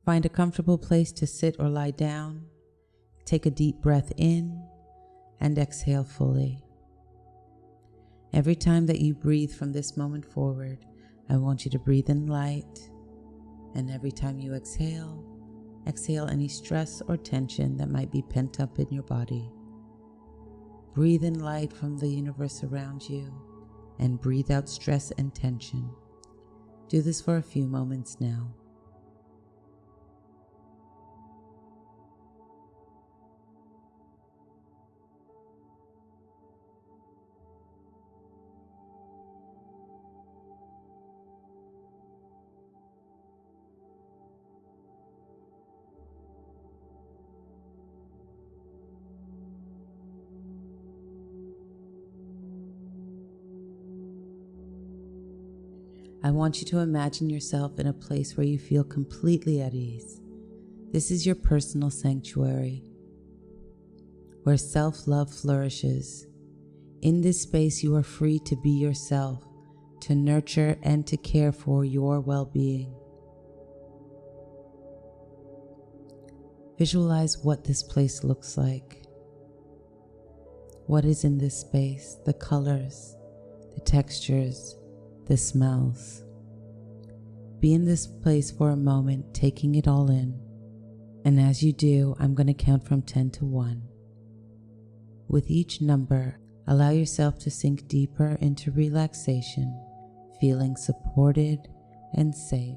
Find a comfortable place to sit or lie down. Take a deep breath in and exhale fully. Every time that you breathe from this moment forward, I want you to breathe in light, and every time you exhale, exhale any stress or tension that might be pent up in your body. Breathe in light from the universe around you and breathe out stress and tension. Do this for a few moments now. I want you to imagine yourself in a place where you feel completely at ease. This is your personal sanctuary, where self-love flourishes. In this space, you are free to be yourself, to nurture and to care for your well-being. Visualize what this place looks like. What is in this space? The colors, the textures, the smells. Be in this place for a moment, taking it all in. And as you do, I'm going to count from 10 to 1. With each number, allow yourself to sink deeper into relaxation, feeling supported and safe.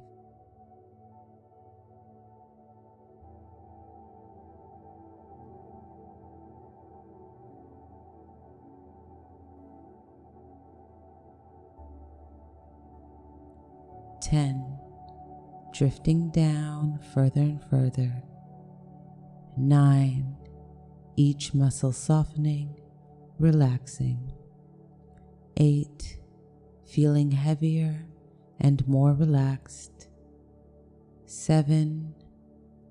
10, drifting down further and further. 9, each muscle softening, relaxing. 8, feeling heavier and more relaxed. 7,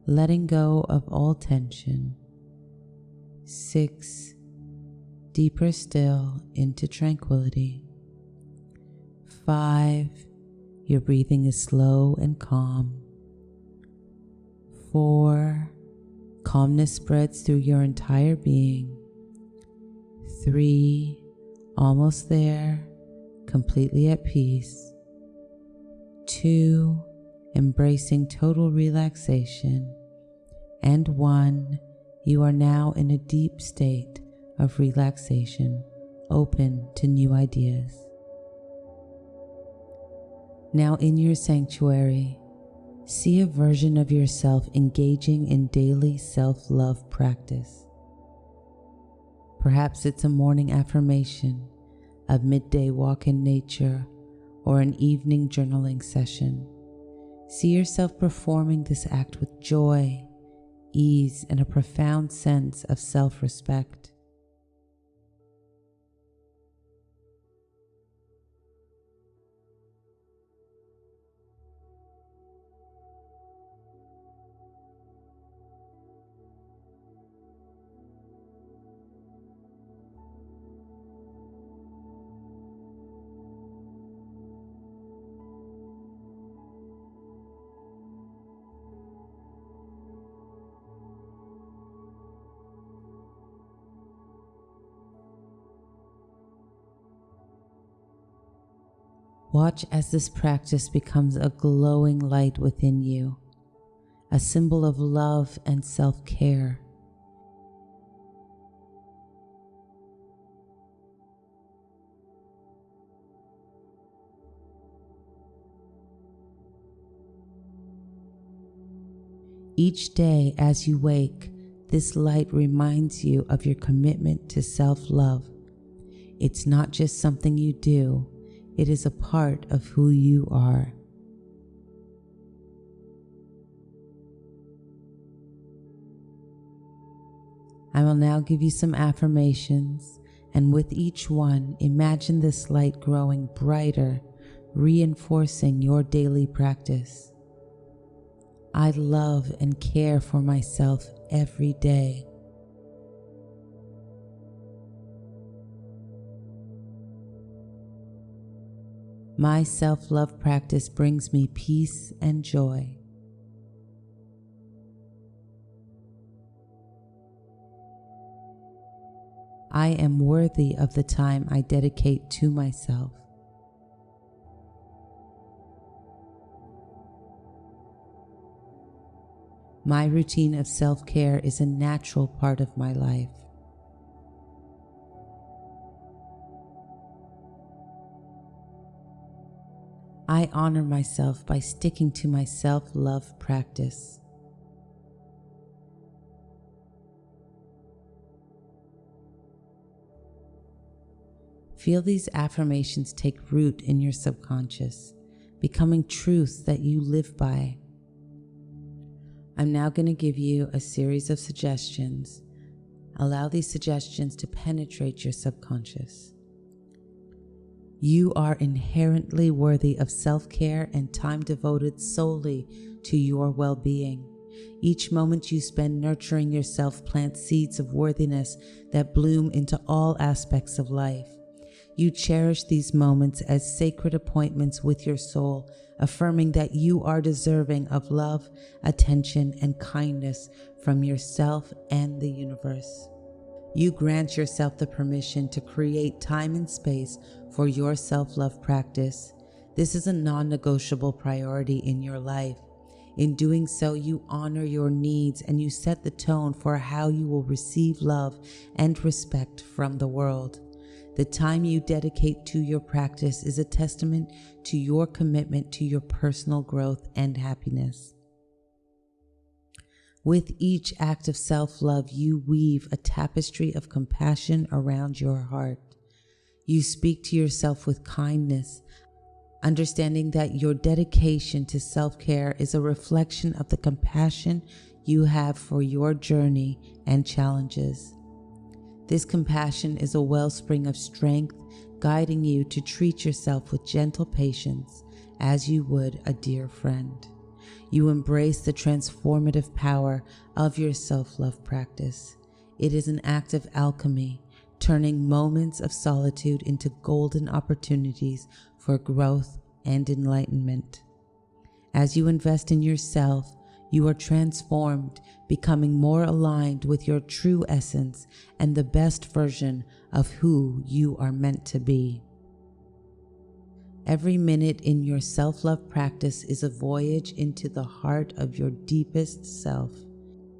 letting go of all tension. 6, deeper still into tranquility. 5, your breathing is slow and calm. 4, calmness spreads through your entire being. 3, almost there, completely at peace. 2, embracing total relaxation. And 1, you are now in a deep state of relaxation, open to new ideas. Now in your sanctuary, see a version of yourself engaging in daily self-love practice. Perhaps it's a morning affirmation, a midday walk in nature, or an evening journaling session. See yourself performing this act with joy, ease, and a profound sense of self-respect. Watch as this practice becomes a glowing light within you, a symbol of love and self-care. Each day as you wake, this light reminds you of your commitment to self-love. It's not just something you do, it is a part of who you are. I will now give you some affirmations, and with each one, imagine this light growing brighter, reinforcing your daily practice. I love and care for myself every day. My self-love practice brings me peace and joy. I am worthy of the time I dedicate to myself. My routine of self-care is a natural part of my life. I honor myself by sticking to my self-love practice. Feel these affirmations take root in your subconscious, becoming truths that you live by. I'm now going to give you a series of suggestions. Allow these suggestions to penetrate your subconscious. You are inherently worthy of self-care and time devoted solely to your well-being. Each moment you spend nurturing yourself plants seeds of worthiness that bloom into all aspects of life. You cherish these moments as sacred appointments with your soul, affirming that you are deserving of love, attention, and kindness from yourself and the universe. You grant yourself the permission to create time and space for your self-love practice. This is a non-negotiable priority in your life. In doing so, you honor your needs and you set the tone for how you will receive love and respect from the world. The time you dedicate to your practice is a testament to your commitment to your personal growth and happiness. With each act of self-love, you weave a tapestry of compassion around your heart. You speak to yourself with kindness, understanding that your dedication to self-care is a reflection of the compassion you have for your journey and challenges. This compassion is a wellspring of strength, guiding you to treat yourself with gentle patience as you would a dear friend. You embrace the transformative power of your self-love practice. It is an act of alchemy, turning moments of solitude into golden opportunities for growth and enlightenment. As you invest in yourself, you are transformed, becoming more aligned with your true essence and the best version of who you are meant to be. Every minute in your self-love practice is a voyage into the heart of your deepest self.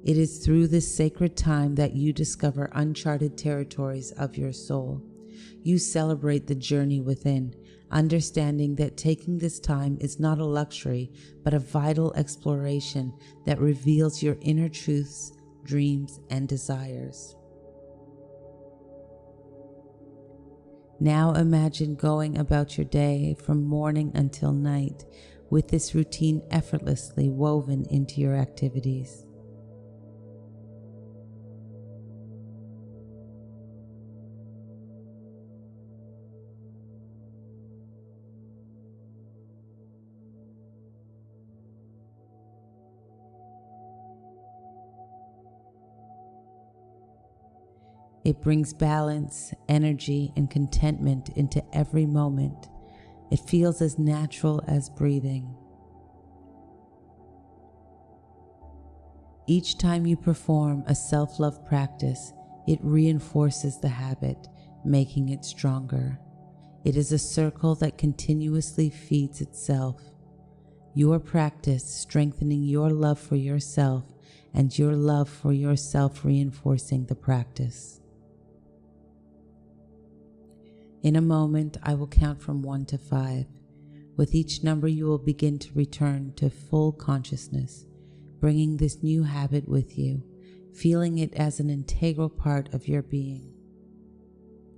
It is through this sacred time that you discover uncharted territories of your soul. You celebrate the journey within, understanding that taking this time is not a luxury, but a vital exploration that reveals your inner truths, dreams, and desires. Now imagine going about your day from morning until night with this routine effortlessly woven into your activities. It brings balance, energy, and contentment into every moment. It feels as natural as breathing. Each time you perform a self-love practice, it reinforces the habit, making it stronger. It is a circle that continuously feeds itself. Your practice strengthening your love for yourself, and your love for yourself reinforcing the practice. In a moment, I will count from 1 to 5. With each number, you will begin to return to full consciousness, bringing this new habit with you, feeling it as an integral part of your being.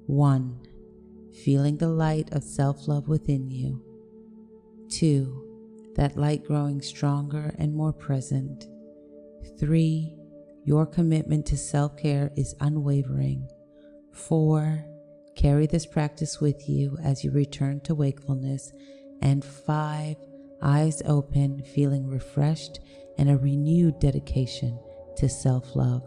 1. Feeling the light of self-love within you. 2. That light growing stronger and more present. 3. Your commitment to self-care is unwavering. 4. Carry this practice with you as you return to wakefulness. And 5. Eyes open, feeling refreshed and a renewed dedication to self-love.